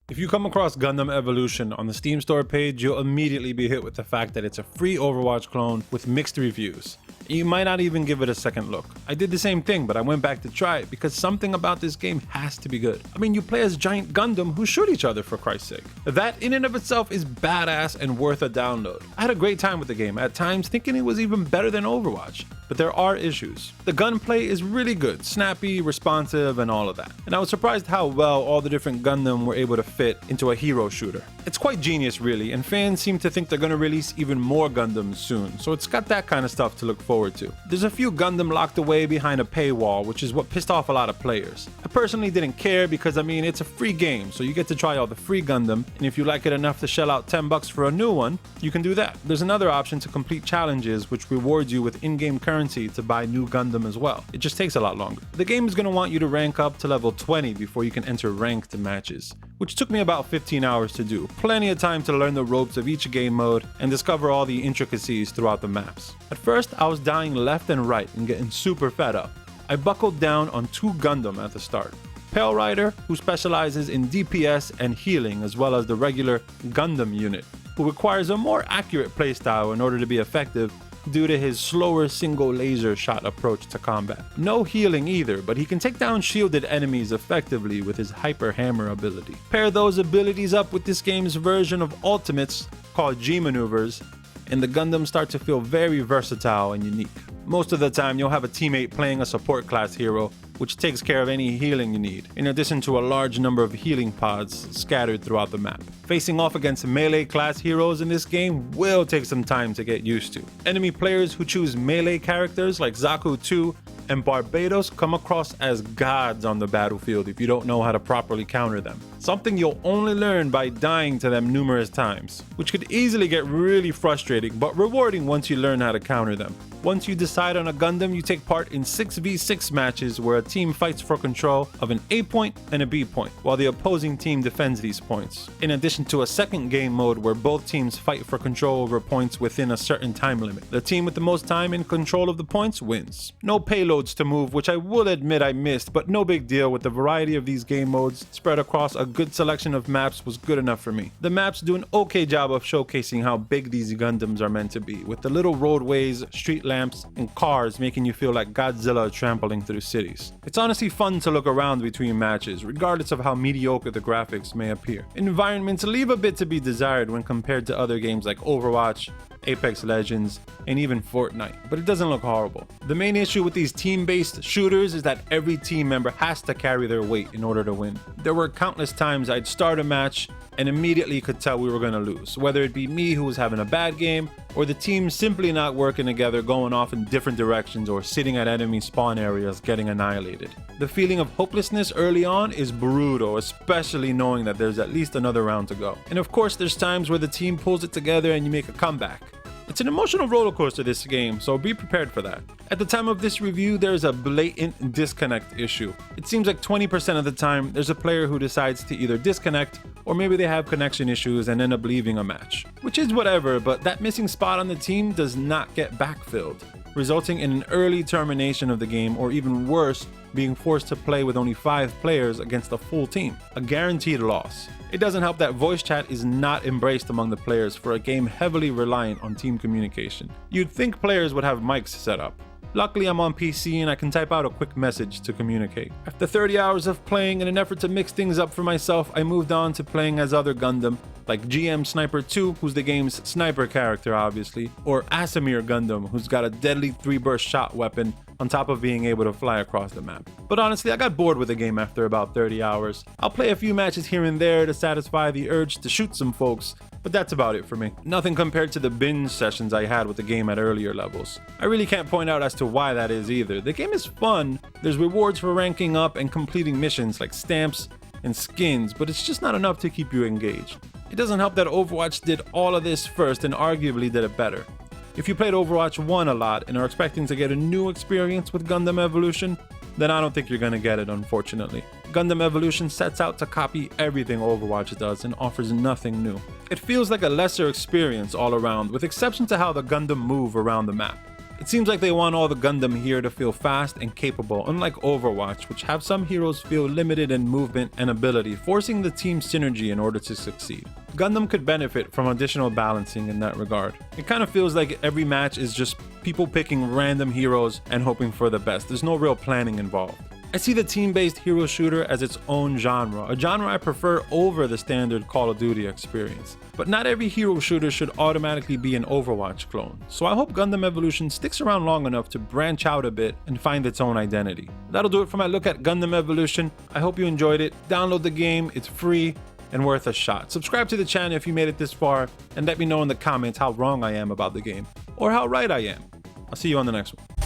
If you come across Gundam Evolution on the Steam store page, you'll immediately be hit with the fact that it's a free Overwatch clone with mixed reviews. You might not even give it a second look. I did the same thing, but I went back to try it because something about this game has to be good. I mean, you play as giant Gundam who shoot each other, for Christ's sake. That in and of itself is badass and worth a download. I had a great time with the game, at times thinking it was even better than Overwatch. But there are issues. The gunplay is really good, snappy, responsive, and all of that. And I was surprised how well all the different Gundam were able to fit into a hero shooter. It's quite genius really, and fans seem to think they're going to release even more Gundams soon, so it's got that kind of stuff to look forward to. There's a few Gundam locked away behind a paywall, which is what pissed off a lot of players. I personally didn't care because I mean it's a free game, so you get to try all the free Gundam, and if you like it enough to shell out $10 for a new one, you can do that. There's another option to complete challenges which rewards you with in-game currency to buy new Gundam as well. It just takes a lot longer. The game is going to want you to rank up to level 20 before you can enter ranked matches, which took me about 15 hours to do. Plenty of time to learn the ropes of each game mode and discover all the intricacies throughout the maps. At first, I was dying left and right and getting super fed up. I buckled down on 2 Gundam at the start. Pale Rider, who specializes in DPS and healing, as well as the regular Gundam unit, who requires a more accurate playstyle in order to be effective due to his slower single laser shot approach to combat. No healing either, but he can take down shielded enemies effectively with his Hyper Hammer ability. Pair those abilities up with this game's version of ultimates called G maneuvers, and the Gundams start to feel very versatile and unique. Most of the time you'll have a teammate playing a support class hero, which takes care of any healing you need, in addition to a large number of healing pods scattered throughout the map. Facing off against melee class heroes in this game will take some time to get used to. Enemy players who choose melee characters like Zaku 2 and Barbados come across as gods on the battlefield if you don't know how to properly counter them. Something you'll only learn by dying to them numerous times, which could easily get really frustrating but rewarding once you learn how to counter them. Once you decide on a Gundam, you take part in 6v6 matches where a team fights for control of an A point and a B point, while the opposing team defends these points, in addition to a second game mode where both teams fight for control over points within a certain time limit. The team with the most time in control of the points wins. No payloads to move, which I will admit I missed, but no big deal. With the variety of these game modes spread across a good selection of maps was good enough for me. The maps do an okay job of showcasing how big these Gundams are meant to be, with the little roadways, street lamps, and cars making you feel like Godzilla trampling through cities. It's honestly fun to look around between matches, regardless of how mediocre the graphics may appear. Environments leave a bit to be desired when compared to other games like Overwatch, Apex Legends, and even Fortnite, but it doesn't look horrible. The main issue with these team-based shooters is that every team member has to carry their weight in order to win. There were countless times I'd start a match and immediately could tell we were going to lose, whether it be me who was having a bad game or the team simply not working together, going off in different directions, or sitting at enemy spawn areas getting annihilated. The feeling of hopelessness early on is brutal, especially knowing that there's at least another round to go. And of course there's times where the team pulls it together and you make a comeback. It's an emotional roller coaster, this game, so be prepared for that. At the time of this review, there's a blatant disconnect issue. It seems like 20% of the time, there's a player who decides to either disconnect, or maybe they have connection issues and end up leaving a match. Which is whatever, but that missing spot on the team does not get backfilled, resulting in an early termination of the game, or even worse, being forced to play with only 5 players against a full team. A guaranteed loss. It doesn't help that voice chat is not embraced among the players for a game heavily reliant on team communication. You'd think players would have mics set up. Luckily I'm on PC and I can type out a quick message to communicate. After 30 hours of playing, in an effort to mix things up for myself, I moved on to playing as other Gundam, like GM Sniper 2, who's the game's sniper character obviously, or Asimir Gundam, who's got a deadly 3-burst shot weapon on top of being able to fly across the map. But honestly, I got bored with the game after about 30 hours. I'll play a few matches here and there to satisfy the urge to shoot some folks, but that's about it for me. Nothing compared to the binge sessions I had with the game at earlier levels. I really can't point out as to why that is either. The game is fun, there's rewards for ranking up and completing missions like stamps and skins, but it's just not enough to keep you engaged. It doesn't help that Overwatch did all of this first and arguably did it better. If you played Overwatch 1 a lot and are expecting to get a new experience with Gundam Evolution, then I don't think you're gonna get it, unfortunately. Gundam Evolution sets out to copy everything Overwatch does and offers nothing new. It feels like a lesser experience all around, with exception to how the Gundam move around the map. It seems like they want all the Gundam here to feel fast and capable, unlike Overwatch, which have some heroes feel limited in movement and ability, forcing the team synergy in order to succeed. Gundam could benefit from additional balancing in that regard. It kind of feels like every match is just people picking random heroes and hoping for the best. There's no real planning involved. I see the team-based hero shooter as its own genre, a genre I prefer over the standard Call of Duty experience. But not every hero shooter should automatically be an Overwatch clone, so I hope Gundam Evolution sticks around long enough to branch out a bit and find its own identity. That'll do it for my look at Gundam Evolution. I hope you enjoyed it. Download the game, it's free and worth a shot. Subscribe to the channel if you made it this far, and let me know in the comments how wrong I am about the game, or how right I am. I'll see you on the next one.